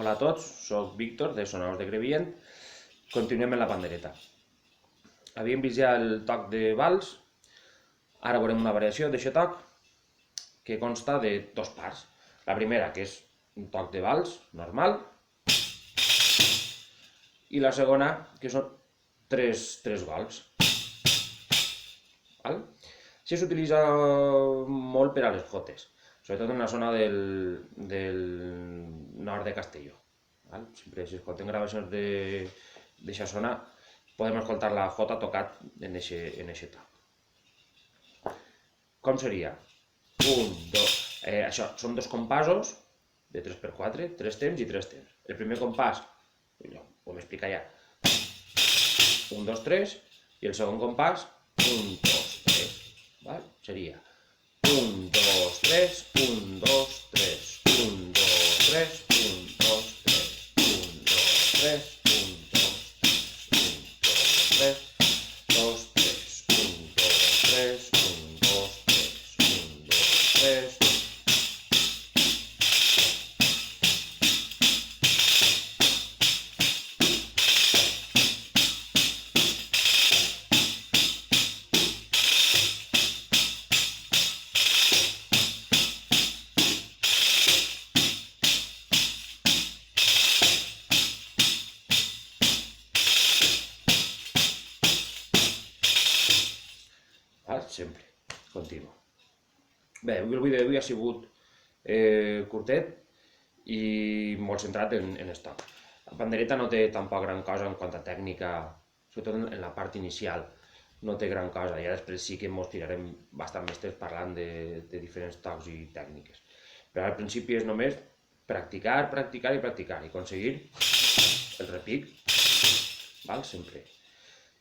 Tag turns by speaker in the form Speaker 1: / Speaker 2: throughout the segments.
Speaker 1: Hola a tots, soc Víctor de Sonaos de Crevillent. Continuem amb la pandereta. Havíem vist ja el toc de vals, ara veurem una variació d'aquest toc que consta de dos parts. La primera, que és un toc de vals normal, i la segona, que són tres golps. Això s'utilitza molt per a les jotes, sobretot en la zona del nord de Castelló. Sempre si escoltem gravacions d'aquesta zona podem escoltar la jota tocat en aquest toc. Com seria? Un, dos... això són dos compassos de 3x4, 3 temps i 3 temps. El primer compàs, ho hem explicat ja, 1, 2, 3, i el segon compàs, 1, 2, 3. Seria 1, 2, 3, 1, 2, 3, 1, 2, 3, 1, 2, 3, 1, 2, 3, 1, 2, 3, 2, 3, 1, 2, 3, 1, 2, 3, 1, 2, 3. Sempre, continu. Bé, el vídeo d'avui ha sigut curtet i molt centrat en el toc. La pandereta no té tampoc gran cosa en quant a tècnica, sobretot en la part inicial, no té gran cosa. Ja després sí que ens tirarem bastant més temps parlant de diferents tocs i tècniques. Però al principi és només practicar, practicar i practicar i aconseguir el repic, sempre.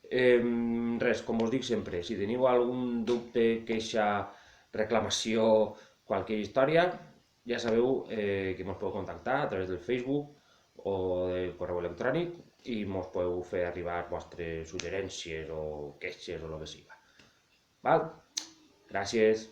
Speaker 1: Res, com us dic sempre, si teniu algun dubte, queixa, reclamació, qualsevol història, ja sabeu que ens podeu contactar a través del Facebook o del correu electrònic i ens podeu fer arribar vostres suggerències o queixes o el que sigui. Gràcies.